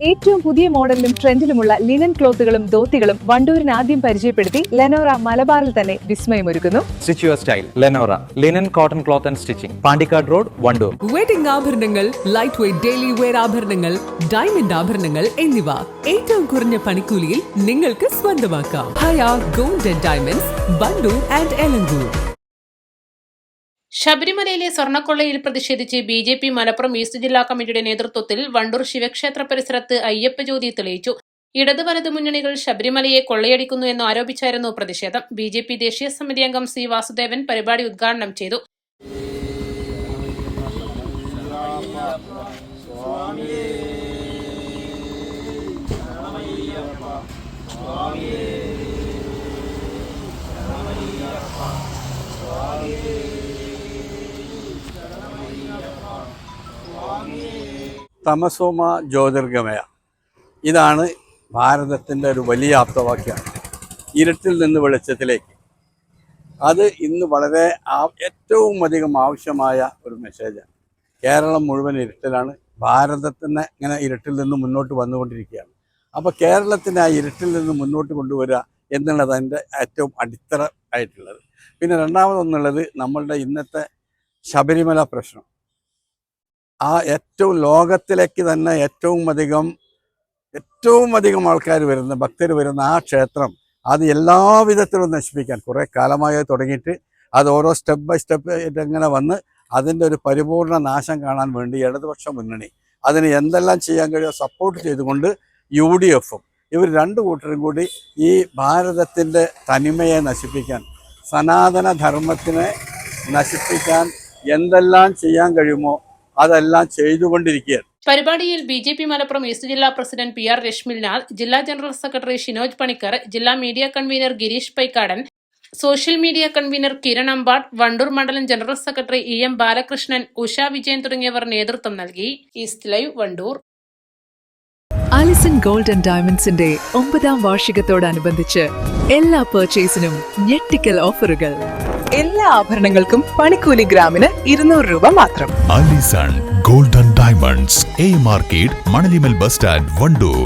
ഏറ്റവും പുതിയ മോഡലിലും ട്രെൻഡിലുമുള്ള ലിനൻ ക്ലോത്തുകളും ധോത്തികളും വണ്ടൂരിന് ആദ്യം പരിചയപ്പെടുത്തി ലെനോറ മലബാറിൽ തന്നെ വിസ്മയമൊരുക്കുന്നു. Stitch your style Lenora linen cotton cloth and stitching, Pandikkad road, Wandoor. Wedding ആഭരണങ്ങൾ, ലൈറ്റ് വെയ്റ്റ് ഡെയിലി വെയർ ആഭരണങ്ങൾ, ഡയമണ്ട് ആഭരണങ്ങൾ എന്നിവ ഏറ്റവും കുറഞ്ഞ പണിക്കൂലിയിൽ നിങ്ങൾക്ക് സ്വന്തമാക്കാം. Haya gold and diamonds, Wandoor and Elankur. ശബരിമലയിലെ സ്വർണ്ണക്കൊള്ളയിൽ പ്രതിഷേധിച്ച് BJP മലപ്പുറം ഈസ്റ്റ് ജില്ലാ കമ്മിറ്റിയുടെ നേതൃത്വത്തിൽ വണ്ടൂർ ശിവക്ഷേത്ര പരിസരത്ത് അയ്യപ്പ ജ്യോതി തെളിയിച്ചു. ഇടത് വലത് മുന്നണികൾ ശബരിമലയെ കൊള്ളയടിക്കുന്നു എന്ന് ആരോപിച്ചായിരുന്നു പ്രതിഷേധം. BJP ദേശീയ സമിതി അംഗം C വാസുദേവൻ പരിപാടി ഉദ്ഘാടനം ചെയ്തു. തമസോമ ജ്യോതിർഗമയ, ഇതാണ് ഭാരതത്തിൻ്റെ ഒരു വലിയ ആപ്തവാക്യമാണ്. ഇരുട്ടിൽ നിന്ന് വെളിച്ചത്തിലേക്ക്. അത് ഇന്ന് വളരെ ഏറ്റവും അധികം ആവശ്യമായ ഒരു മെസ്സേജാണ്. കേരളം മുഴുവൻ ഇരുട്ടിലാണ്. ഭാരതത്തിന് ഇങ്ങനെ ഇരുട്ടിൽ നിന്ന് മുന്നോട്ട് വന്നുകൊണ്ടിരിക്കുകയാണ്. അപ്പോൾ കേരളത്തിന് ആ ഇരുട്ടിൽ നിന്ന് മുന്നോട്ട് കൊണ്ടുവരിക എന്നുള്ളത് അതിൻ്റെ ഏറ്റവും അടിത്തറ ആയിട്ടുള്ളത്. പിന്നെ രണ്ടാമതൊന്നുള്ളത് നമ്മളുടെ ഇന്നത്തെ ശബരിമല പ്രശ്നം. ആ ഏറ്റവും ലോകത്തിലേക്ക് തന്നെ ഏറ്റവും അധികം ആൾക്കാർ വരുന്ന, ഭക്തർ വരുന്ന ആ ക്ഷേത്രം അത് എല്ലാ വിധത്തിലും നശിപ്പിക്കാൻ കുറേ കാലമായി തുടങ്ങിയിട്ട് അത് ഓരോ സ്റ്റെപ്പ് ബൈ സ്റ്റെപ്പ് ഇങ്ങനെ വന്ന് അതിൻ്റെ ഒരു പരിപൂർണ നാശം കാണാൻ വേണ്ടി ഇടതുപക്ഷ മുന്നണി അതിന് എന്തെല്ലാം ചെയ്യാൻ കഴിയുമോ സപ്പോർട്ട് ചെയ്തുകൊണ്ട് UDFും ഇവർ രണ്ടു കൂട്ടരും കൂടി ഈ ഭാരതത്തിൻ്റെ തനിമയെ നശിപ്പിക്കാൻ, സനാതന ധർമ്മത്തിനെ നശിപ്പിക്കാൻ എന്തെല്ലാം ചെയ്യാൻ കഴിയുമോ അതെല്ലാം ചെയ്തുകൊണ്ടിരിക്കുകയാണ്. പരിപാടിയിൽ BJP മലപ്പുറം ഈസ്റ്റ് ജില്ലാ പ്രസിഡന്റ് PR രശ്മിൽനാൾ, ജില്ലാ ജനറൽ സെക്രട്ടറി ഷിനോജ് പണിക്കർ, ജില്ലാ media convener Girish Paikkadan, social media convener Kiran Ambat, Wandoor മണ്ഡലം general secretary EM Balakrishnan, Usha Vijayan തുടങ്ങിയവർ നേതൃത്വം നൽകി. East live, Wandoor. Alison gold and ഡയമണ്ട്സിന്റെ 9ാം വാർഷികത്തോടനുബന്ധിച്ച് എല്ലാ പർച്ചേസിനും ഞെട്ടിക്കൽ ഓഫറുകൾ. എല്ലാ ആഭരണങ്ങൾക്കും പണിക്കൂലി ഗ്രാമിന് 200 രൂപ മാത്രം. Alison gold and diamonds, A market, Manalimal bus stand, Wandoor.